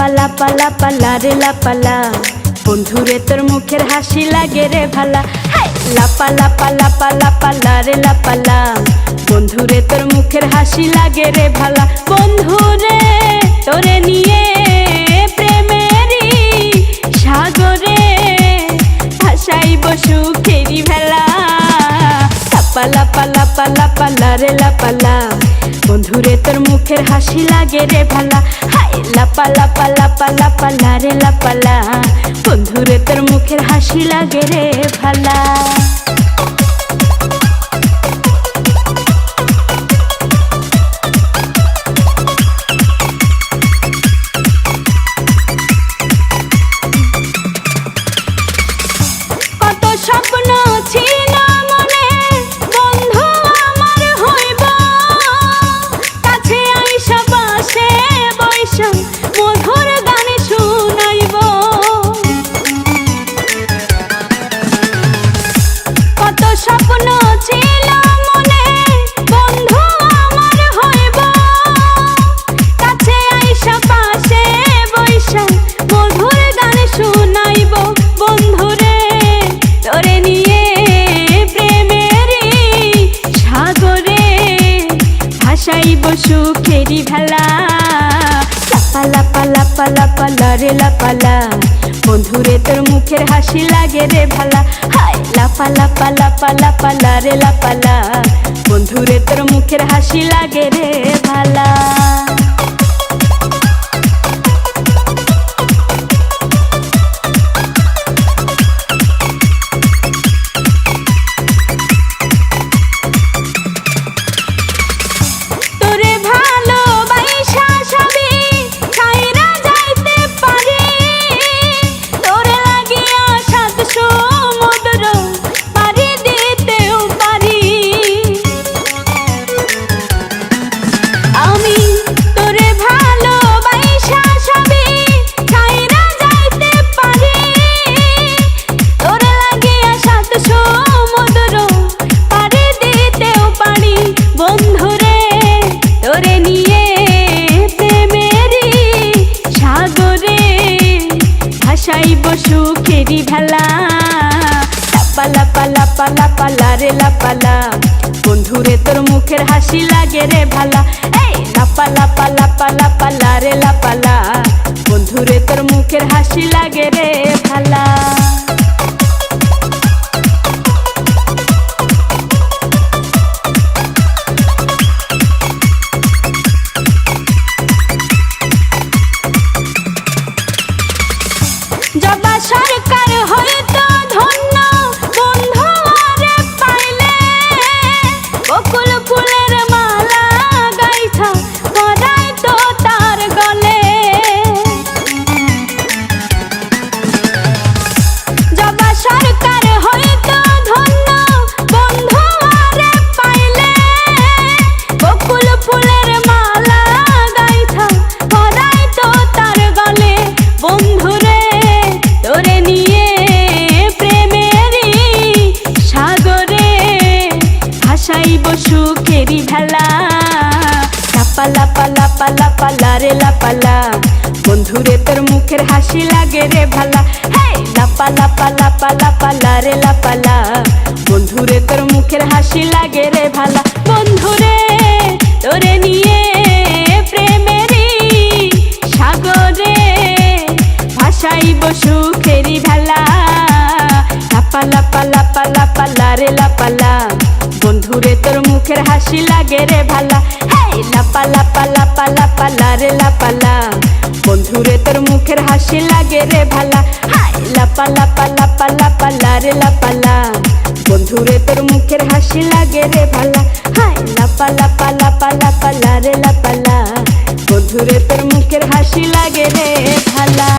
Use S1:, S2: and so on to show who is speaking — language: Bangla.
S1: লাপা লাপা লারে লাপালা, বন্ধুরে তোর মুখের হাসি লাগে রে ভালা। লাপা লাপা লাপা লাপা লারে লাপালা, বন্ধুরে তোর মুখের হাসি লাগে রে ভালা। বন্ধুরে তোরে নিয়ে প্রেমেরই সাগরে ভাসাইব সুখেরি ভেলা। লাপা লাপা লাপা লাপা লারে লাপালা, বন্ধুরে তোর মুখের হাসি লাগে রে ভালা। লাপা লাপা লাপা লাপা লারে লাপালা, বন্ধুরে তোর মুখের হাসি লাগে রে ভালা। কত স্বপ্ন ছিল মনে, বন্ধু আমার হইব, কাছে আইসা পাশে বৈশা মধুর গান শুনাইব। কত স্বপ্ন ছিল মনে, বন্ধু আমার হইব, কাছে আইসা পাশে বৈশা মধুর গান শুনাইব। বন্ধুরে তোরে নিয়ে প্রেমেরই সাগরে ভাসাইব সুখেরি ভেলা। লাপা লাপা লাপা লাপা লারে লাপালা, বন্ধুরে তোর মুখের হাসি লাগে রে ভালা। লাপা লাপা লাপা লাপা লারে লাপালা, বন্ধুরে তোর মুখের হাসি লাগে রে ভালা। ভাসাইব সুখেরি ভেলা। লাপা লাপা লাপা লাপা লারে লাপালা, বন্ধুরে তোর মুখের হাসি লাগে রে ভালা। লাপা লাপা লাপা লাপা লারে লাপালা, বন্ধুরে তোর মুখের হাসি লাগে রে ভালা। জবা সরকার হয়তো ধন্য, বন্ধু আরে পাইলে, বকুল ফুলের মালা গাইথা পরাই তো তার গলে। জবা সরকার হয়তো ধন্য, বন্ধু আরে পাইলে, বকুল ফুলের মালা গাইথা পরাই তো তার গলে। বন্ধুরে তোরে নিয়ে প্রেমেরই সাগরে ভাসাইব সুখেরি ভেলা। লাপা লাপা লাপা লাপা লারে লাপালা, বন্ধুরে তোর মুখের হাসি লাগে রে ভালা। লাপা লাপা লাপা লাপা লারে লাপালা, বন্ধুরে তোর মুখের হাসি লাগে রে ভালা। বন্ধুরে তোরে নিয়ে প্রেমেরই সাগরে ভাসাইব সুখেরি ভেলা। লাপা লাপা লাপা লাপা লারে লাপালা, বন্ধুরে তোর মুখের হাসি লাগে রে ভালা। লাপা লাপা লাপা লাপা লারে লাপালা, বন্ধুরে তোর মুখের হাসি লাগে রে ভালা। লাপা লাপা লাপা লাপা লারে লাপালা, বন্ধুরে তোর মুখের হাসি লাগে রে ভালা। লাপা লাপা লাপা লাপা লারে লাপালা, বন্ধুরে তোর মুখের হাসি লাগে রে ভালা।